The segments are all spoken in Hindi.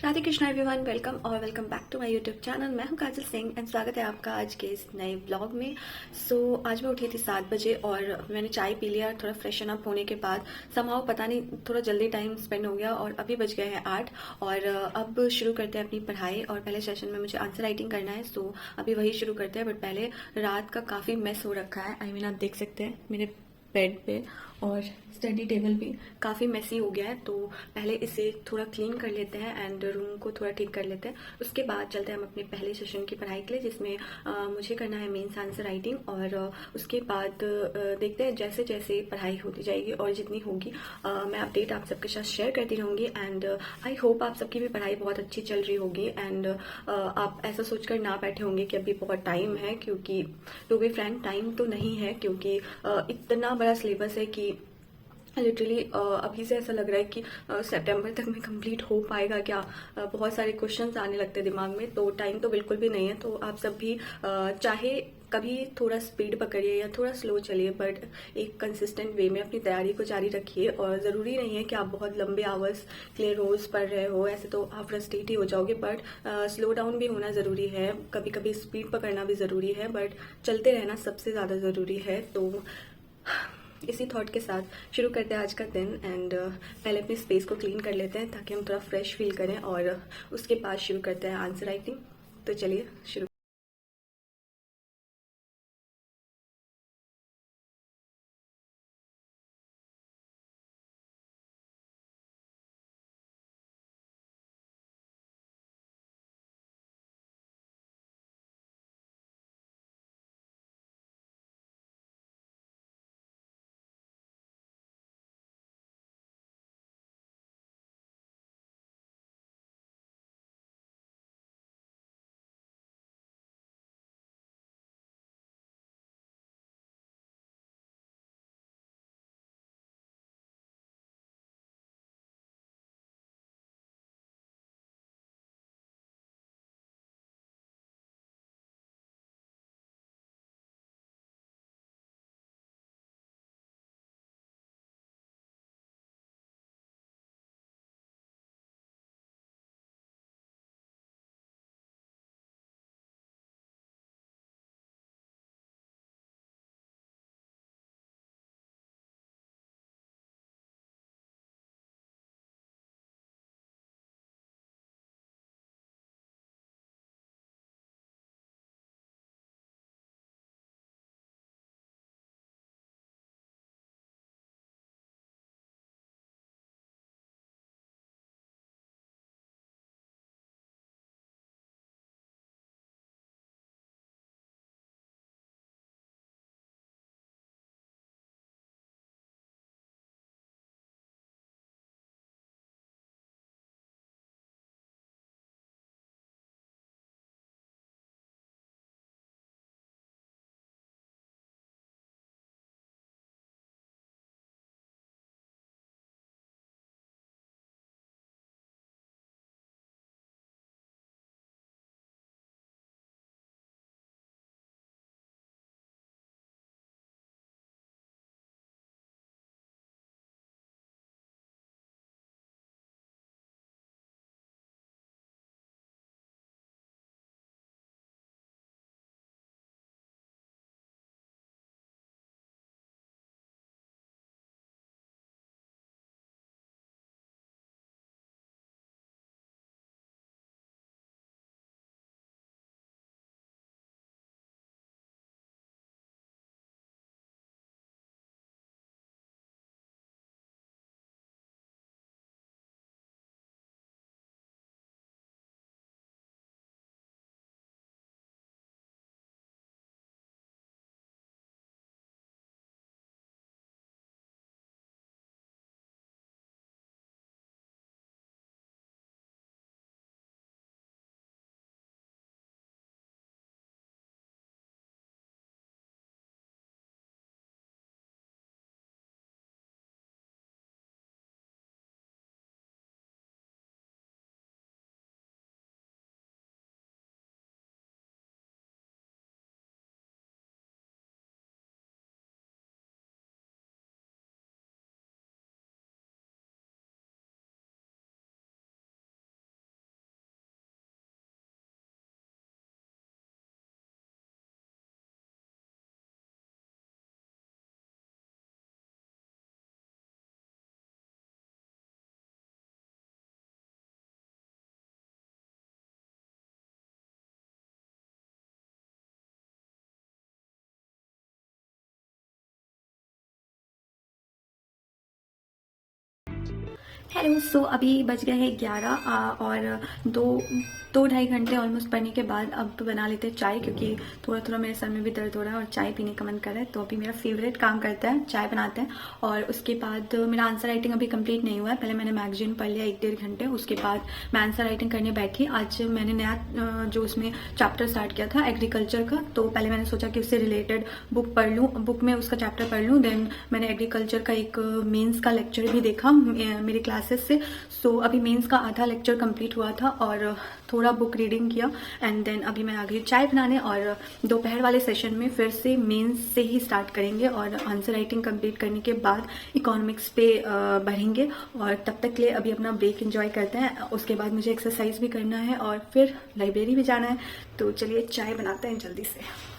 Radhe Krishna everyone, welcome back to my YouTube channel. मैं हूं काजल सिंह एंड स्वागत है आपका आज के इस नए ब्लॉग में। आज मैं उठी थी 7 बजे और मैंने चाय पी लिया। थोड़ा फ्रेशन अप होने के बाद समहाउ पता नहीं थोड़ा जल्दी टाइम स्पेंड हो गया और अभी बज गए हैं 8 और अब शुरू करते हैं अपनी पढ़ाई। और पहले सेशन में मुझे आंसर राइटिंग करना है, सो अभी वही शुरू करते हैं। बट पहले रात का काफ़ी मेस हो रखा है। आई मीन आप देख सकते हैं मेरे बेड पे और स्टडी टेबल भी काफ़ी मेसी हो गया है, तो पहले इसे थोड़ा क्लीन कर लेते हैं एंड रूम को थोड़ा ठीक कर लेते हैं। उसके बाद चलते हैं हम अपने पहले सेशन की पढ़ाई के लिए, जिसमें मुझे करना है मेंस आंसर राइटिंग। और उसके बाद देखते हैं जैसे जैसे पढ़ाई होती जाएगी और जितनी होगी मैं अपडेट आप सबके साथ शेयर करती रहूँगी। एंड आई होप आप सबकी भी पढ़ाई बहुत अच्छी चल रही होगी एंड आप ऐसा सोचकर ना बैठे होंगे कि अभी बहुत टाइम है, क्योंकि टू बी फ्रैंक टाइम तो नहीं है, क्योंकि इतना बड़ा सिलेबस है कि लिटरली अभी से ऐसा लग रहा है कि सितंबर तक में कंप्लीट हो पाएगा क्या। बहुत सारे क्वेश्चंस आने लगते हैं दिमाग में, तो टाइम तो बिल्कुल भी नहीं है। तो आप सब भी चाहे कभी थोड़ा स्पीड पकड़िए या थोड़ा स्लो चलिए, बट एक कंसिस्टेंट वे में अपनी तैयारी को जारी रखिए। और ज़रूरी नहीं है कि आप बहुत लंबे आवर्स के लिए रोज़ पढ़ रहे हो, ऐसे तो आप फ्रस्ट्रेट ही हो जाओगे। बट स्लो डाउन भी होना ज़रूरी है, कभी कभी स्पीड पकड़ना भी ज़रूरी है, बट चलते रहना सबसे ज़्यादा ज़रूरी है। तो इसी थॉट के साथ शुरू करते हैं आज का दिन। एंड पहले अपने स्पेस को क्लीन कर लेते हैं ताकि हम थोड़ा फ्रेश फील करें, और उसके बाद शुरू करते हैं आंसर राइटिंग। तो चलिए शुरू। हेलो। सो अभी बज गए हैं 11 और दो ढाई घंटे ऑलमोस्ट पढ़ने के बाद अब बना लेते हैं चाय, क्योंकि थोड़ा थोड़ा मेरे सर में भी दर्द हो रहा है और चाय पीने का मन कर रहा है। तो अभी मेरा फेवरेट काम करता है, चाय बनाते हैं। और उसके बाद मेरा आंसर राइटिंग अभी कंप्लीट नहीं हुआ है। पहले मैंने मैगजीन पढ़ लिया 1-1.5 घंटे, उसके बाद मैं आंसर राइटिंग करने बैठी। आज मैंने नया जो उसमें चैप्टर स्टार्ट किया था एग्रीकल्चर का, तो पहले मैंने सोचा कि उससे रिलेटेड बुक पढ़ लूँ, बुक में उसका चैप्टर पढ़ लूँ। देन मैंने एग्रीकल्चर का एक मेंस का लेक्चर भी देखा मेरी क्लासेस से। सो अभी मेंस का आधा लेक्चर कंप्लीट हुआ था और थोड़ा बुक रीडिंग किया। एंड देन अभी मैं आ गई चाय बनाने, और दोपहर वाले सेशन में फिर से मेंस से ही स्टार्ट करेंगे और आंसर राइटिंग कंप्लीट करने के बाद इकोनॉमिक्स पे बढ़ेंगे। और तब तक के लिए अभी अपना ब्रेक एंजॉय करते हैं। उसके बाद मुझे एक्सरसाइज भी करना है और फिर लाइब्रेरी भी जाना है। तो चलिए चाय बनाते हैं जल्दी से।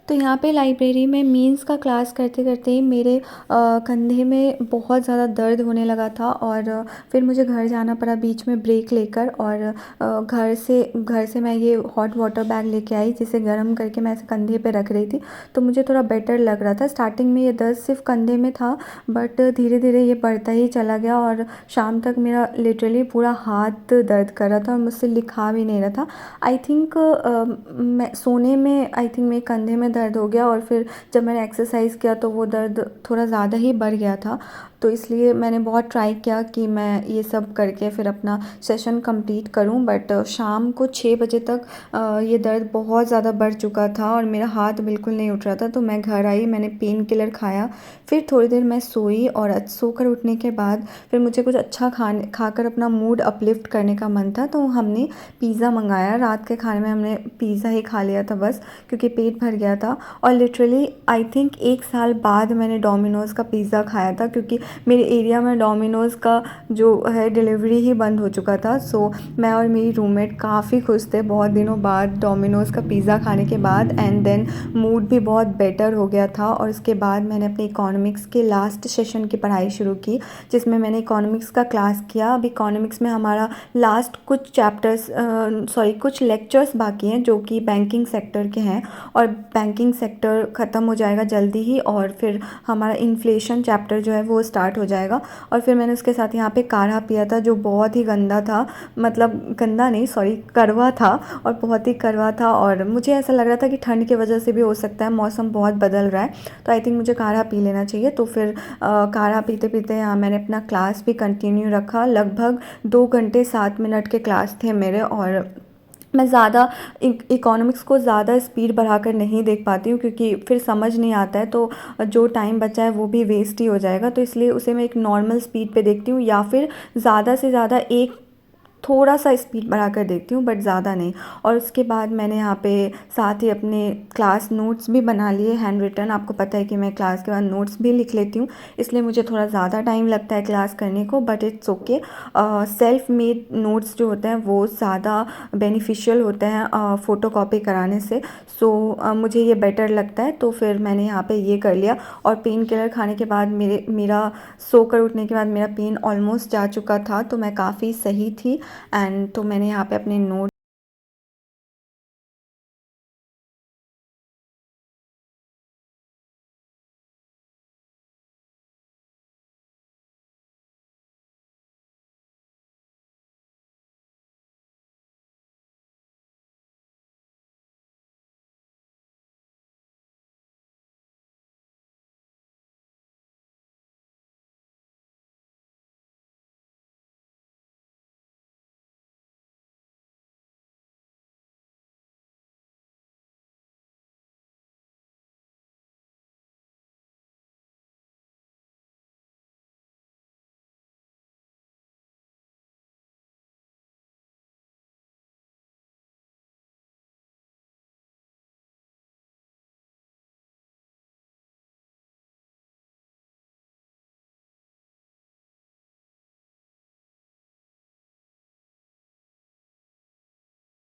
तो यहाँ पे लाइब्रेरी में मीन्स का क्लास करते करते ही मेरे कंधे में बहुत ज़्यादा दर्द होने लगा था। और फिर मुझे घर जाना पड़ा बीच में ब्रेक लेकर। और घर से मैं ये हॉट वाटर बैग लेके आई, जिसे गर्म करके मैं ऐसे कंधे पे रख रही थी। तो मुझे थोड़ा बेटर लग रहा था। स्टार्टिंग में ये दर्द सिर्फ कंधे में था, बट धीरे धीरे ये बढ़ता ही चला गया और शाम तक मेरा लिटरली पूरा हाथ दर्द कर रहा था और मुझसे लिखा भी नहीं रहा था। आई थिंक मैं सोने में मेरे कंधे में दर्द हो गया, और फिर जब मैंने एक्सरसाइज किया तो वो दर्द थोड़ा ज़्यादा ही बढ़ गया था। तो इसलिए मैंने बहुत ट्राई किया कि मैं ये सब करके फिर अपना सेशन कंप्लीट करूं। बट शाम को 6 बजे तक ये दर्द बहुत ज़्यादा बढ़ चुका था और मेरा हाथ बिल्कुल नहीं उठ रहा था। तो मैं घर आई, मैंने पेन किलर खाया, फिर थोड़ी देर मैं सोई। और सोकर उठने के बाद फिर मुझे कुछ अच्छा खाकर अपना मूड अपलिफ्ट करने का मन था। तो हमने पिज़्ज़ा मंगाया। रात के खाने में हमने पिज़्ज़ा ही खा लिया था बस, क्योंकि पेट भर गया था। और लिटरली आई थिंक 1 साल बाद मैंने डोमिनोज़ का पिज़्ज़ा खाया था, क्योंकि मेरे एरिया में डोमिनोज़ का जो है डिलीवरी ही बंद हो चुका था। सो मैं और मेरी रूममेट काफ़ी खुश थे बहुत दिनों बाद डोमिनोज़ का पिज़्ज़ा खाने के बाद। एंड देन मूड भी बहुत बेटर हो गया था। और उसके बाद मैंने अपने इकोनॉमिक्स के लास्ट सेशन की पढ़ाई शुरू की, जिसमें मैंने इकोनॉमिक्स का क्लास किया। अब इकोनॉमिक्स में हमारा लास्ट कुछ लेक्चर्स बाकी हैं जो कि बैंकिंग सेक्टर के हैं, और बैंकिंग सेक्टर ख़त्म हो जाएगा जल्दी ही। और फिर हमारा इन्फ्लेशन चैप्टर जो है वो स्टार्ट हो जाएगा। और फिर मैंने उसके साथ यहाँ पे काढ़ा पिया था, जो बहुत ही गंदा था, मतलब गंदा नहीं सॉरी कड़वा था, और बहुत ही कड़वा था। और मुझे ऐसा लग रहा था कि ठंड की वजह से भी हो सकता है, मौसम बहुत बदल रहा है, तो आई थिंक मुझे काढ़ा पी लेना चाहिए। तो फिर काढ़ा पीते पीते यहाँ मैंने अपना क्लास भी कंटिन्यू रखा। लगभग 2 घंटे 7 मिनट के क्लास थे मेरे। और मैं ज़्यादा इकोनॉमिक्स को ज़्यादा स्पीड बढ़ाकर नहीं देख पाती हूँ, क्योंकि फिर समझ नहीं आता है, तो जो टाइम बचा है वो भी वेस्ट ही हो जाएगा। तो इसलिए उसे मैं एक नॉर्मल स्पीड पे देखती हूँ, या फिर ज़्यादा से ज़्यादा थोड़ा सा स्पीड बढ़ा कर देखती हूँ, बट ज़्यादा नहीं। और उसके बाद मैंने यहाँ पे साथ ही अपने क्लास नोट्स भी बना लिए हैंड रिटन। आपको पता है कि मैं क्लास के बाद नोट्स भी लिख लेती हूँ, इसलिए मुझे थोड़ा ज़्यादा टाइम लगता है क्लास करने को, but it's okay. Self made notes जो होते हैं वो ज़्यादा बेनिफिशियल होते हैं फ़ोटो कॉपी कराने से। सो मुझे ये बेटर लगता है, तो फिर मैंने यहाँ पे ये कर लिया। और पेन किलर खाने के बाद मेरा सोकर उठने के बाद मेरा पेन ऑलमोस्ट जा चुका था, तो मैं काफ़ी सही थी। एंड तो मैंने यहाँ पे अपने नोट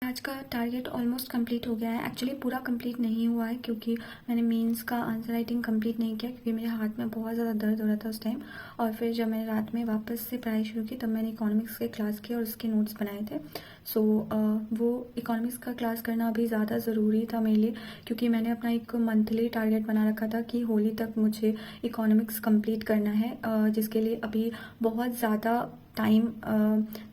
आज का टारगेट ऑलमोस्ट कंप्लीट हो गया है। एक्चुअली पूरा कंप्लीट नहीं हुआ है, क्योंकि मैंने मेंस का आंसर राइटिंग कंप्लीट नहीं किया, क्योंकि मेरे हाथ में बहुत ज़्यादा दर्द हो रहा था उस टाइम। और फिर जब मैंने रात में वापस से पढ़ाई शुरू की, तब मैंने इकोनॉमिक्स के क्लास की और उसके नोट्स बनाए थे। सो वो इकोनॉमिक्स का क्लास करना अभी ज़्यादा ज़रूरी था मेरे लिए, क्योंकि मैंने अपना एक मंथली टारगेट बना रखा था कि होली तक मुझे इकोनॉमिक्स कंप्लीट करना है, जिसके लिए अभी बहुत ज़्यादा टाइम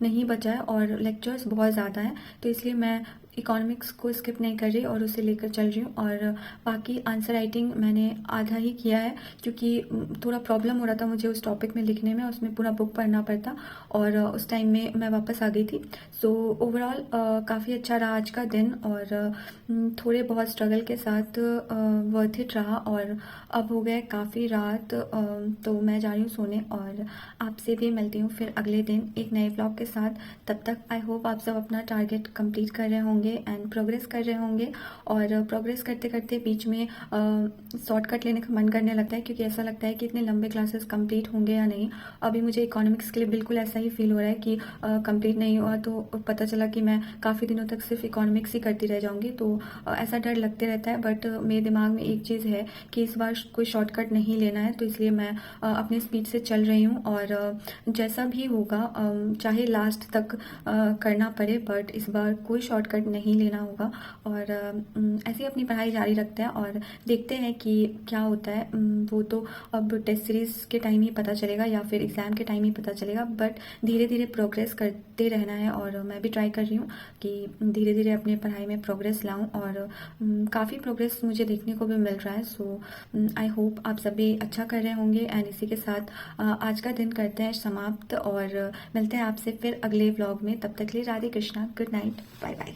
नहीं बचा है और लेक्चर्स बहुत ज़्यादा हैं। तो इसलिए मैं इकोनॉमिक्स को स्किप नहीं कर रही और उसे लेकर चल रही हूँ। और बाकी आंसर राइटिंग मैंने आधा ही किया है, क्योंकि थोड़ा प्रॉब्लम हो रहा था मुझे उस टॉपिक में लिखने में, उसमें पूरा बुक पढ़ना पड़ता, और उस टाइम में मैं वापस आ गई थी। सो ओवरऑल काफ़ी अच्छा रहा आज का दिन, और थोड़े बहुत स्ट्रगल के साथ वर्थ इट रहा। और अब हो गए काफ़ी रात, तो मैं जा रही हूँ सोने, और आपसे भी मिलती हूँ फिर अगले दिन एक नए व्लॉग के साथ। तब तक आई होप आप सब अपना टारगेट कंप्लीट कर रहे होंगे एंड प्रोग्रेस कर रहे होंगे। और प्रोग्रेस करते करते बीच में शॉर्टकट लेने का मन करने लगता है, क्योंकि ऐसा लगता है कि इतने लंबे क्लासेस कंप्लीट होंगे या नहीं। अभी मुझे इकोनॉमिक्स के लिए बिल्कुल ऐसा ही फील हो रहा है कि कंप्लीट नहीं हुआ तो पता चला कि मैं काफ़ी दिनों तक सिर्फ इकोनॉमिक्स ही करती रह जाऊँगी, तो ऐसा डर लगते रहता है। बट मेरे दिमाग में एक चीज़ है कि इस बार कोई शॉर्टकट नहीं लेना है, तो इसलिए मैं अपनी स्पीड से चल रही हूँ। और जैसा भी होगा, चाहे लास्ट तक करना पड़े, बट इस बार कोई शॉर्टकट नहीं लेना होगा। और ऐसे ही अपनी पढ़ाई जारी रखते हैं और देखते हैं कि क्या होता है। वो तो अब टेस्ट सीरीज़ के टाइम ही पता चलेगा या फिर एग्ज़ाम के टाइम ही पता चलेगा, बट धीरे धीरे प्रोग्रेस करते रहना है। और मैं भी ट्राई कर रही हूँ कि धीरे धीरे अपने पढ़ाई में प्रोग्रेस लाऊं, और काफ़ी प्रोग्रेस मुझे देखने को भी मिल रहा है। सो आई होप आप सभी अच्छा कर रहे होंगे। एंड इसी के साथ आज का दिन करते हैं समाप्त, और मिलते हैं आपसे फिर अगले व्लॉग में। तब तक के लिए Radhe Krishna, good night, bye bye.